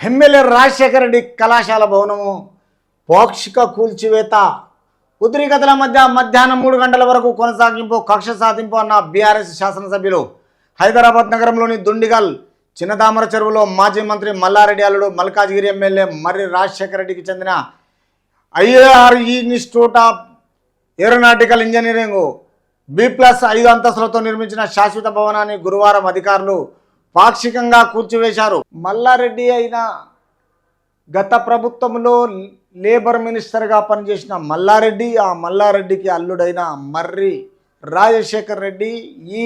MLA Rajasekhara Reddy కళాశాల భవనము పాక్షిక కూల్చివేత ఉద్రిక్తతల మధ్య మధ్యాహ్నం 3 గంటల వరకు కొనసాగింపు కక్ష సాధింపు అన్న బీఆర్ఎస్ శాసనసభ్యులు హైదరాబాద్ నగరంలోని దుండిగల్ చిన్నదామర చెరువులో మాజీ మంత్రి మల్లారెడ్డి అల్లుడు మల్కాజ్గిరి ఎమ్మెల్యే మర్రి రాజశేఖర రెడ్డికి చెందిన IAR institute of aeronautical engineering B+5 అంతస్తులతో నిర్మించిన శాశ్వత భవనాన్ని గురువారం అధికారులు పాక్షికంగా కూల్చివేశారు. మల్లారెడ్డి అయిన గత ప్రభుత్వంలో లేబర్ మినిస్టర్గా పనిచేసిన మల్లారెడ్డి, ఆ మల్లారెడ్డికి అల్లుడైన మర్రి రాజశేఖర్ రెడ్డి ఈ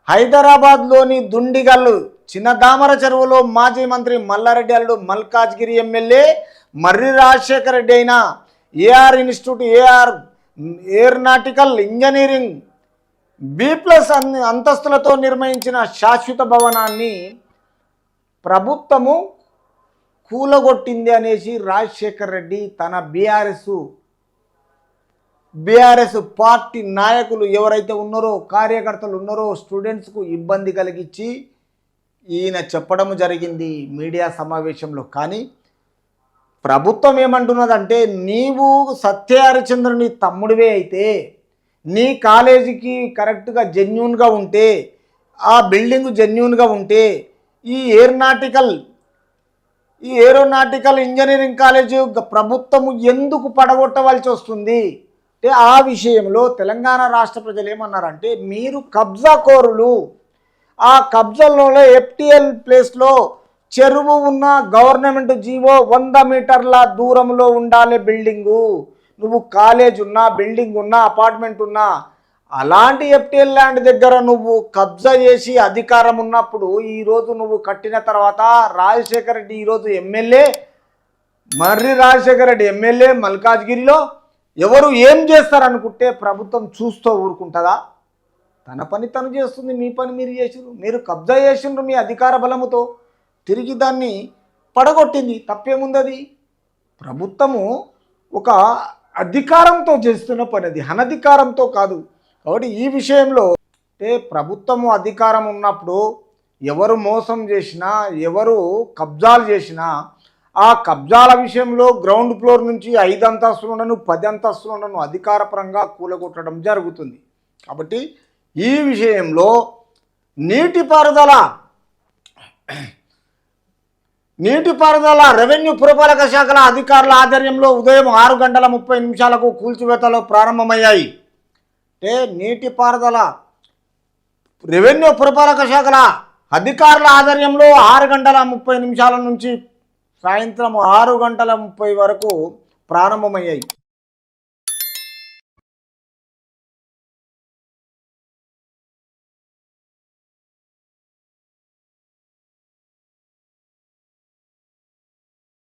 హైదరాబాద్లోని దుండిగల్ చిన్నదామర చెరువులో మాజీ మంత్రి మల్లారెడ్డి అల్లుడు మల్కాజ్గిరి ఎమ్మెల్యే మర్రి రాజశేఖర్ రెడ్డి అయిన AR institute aeronautical engineering B+ అంతస్తులతో నిర్మించిన శాశ్వత భవనాన్ని ప్రభుత్వము కూలగొట్టింది అనేసి రాజశేఖర్ రెడ్డి తన బీఆర్ఎస్ పార్టీ నాయకులు ఎవరైతే ఉన్నారో, కార్యకర్తలు ఉన్నారో, స్టూడెంట్స్కు ఇబ్బంది కలిగించి ఈయన చెప్పడం జరిగింది మీడియా సమావేశంలో. కానీ ప్రభుత్వం ఏమంటున్నదంటే, నీవు సత్య హరిచంద్రుని తమ్ముడివే అయితే, నీ కాలేజీకి కరెక్ట్గా జెన్యూన్గా ఉంటే, ఆ బిల్డింగ్ జెన్యూన్గా ఉంటే, ఈ ఏరోనాటికల్ ఇంజనీరింగ్ కాలేజీ ప్రభుత్వము ఎందుకు పడగొట్టవలసి వస్తుంది అంటే, ఆ విషయంలో తెలంగాణ రాష్ట్ర ప్రజలు ఏమన్నారంటే, మీరు కబ్జా కోరులు, ఆ కబ్జాలో FTL ప్లేస్లో చెరువు ఉన్న గవర్నమెంట్ జీవో 100 మీటర్ల దూరంలో ఉండాలి బిల్డింగు. నువ్వు కాలేజ్ ఉన్నా, బిల్డింగ్ ఉన్నా, అపార్ట్మెంట్ ఉన్నా, అలాంటి FTL ల్యాండ్ దగ్గర నువ్వు కబ్జా చేసి అధికారం ఉన్నప్పుడు ఈరోజు నువ్వు కట్టిన తర్వాత రాజశేఖర రెడ్డి ఈరోజు ఎమ్మెల్యే, మర్రి రాజశేఖర రెడ్డి ఎమ్మెల్యే మల్కాజ్గిరిలో ఎవరు ఏం చేస్తారనుకుంటే ప్రభుత్వం చూస్తూ ఊరుకుంటుందా? తన పని తను చేస్తుంది, మీ పని మీరు చేసిండ్రు. మీరు కబ్జా చేసిండ్రు మీ అధికార బలముతో, తిరిగి దాన్ని పడగొట్టింది. తప్పేముందది? ప్రభుత్వము ఒక అధికారంతో చేస్తున్న పని, అది అనధికారంతో కాదు. కాబట్టి ఈ విషయంలో అంటే ప్రభుత్వము అధికారం ఉన్నప్పుడు ఎవరు మోసం చేసినా, ఎవరు కబ్జాలు చేసినా, ఆ కబ్జాల విషయంలో గ్రౌండ్ ఫ్లోర్ నుంచి 5 అంతస్తులను 10 అంతస్తులను అధికారపరంగా కూలగొట్టడం జరుగుతుంది. కాబట్టి ఈ విషయంలో నీటిపారుదల రెవెన్యూ పురపాలక శాఖల అధికారుల ఆధ్వర్యంలో ఉదయం 6:30 కూల్చివేతలు ప్రారంభమయ్యాయి. అంటే నీటిపారుదల రెవెన్యూ పురపాలక శాఖల అధికారుల ఆధ్వర్యంలో 6:30 నుంచి సాయంత్రం 6:30 వరకు ప్రారంభమయ్యాయి.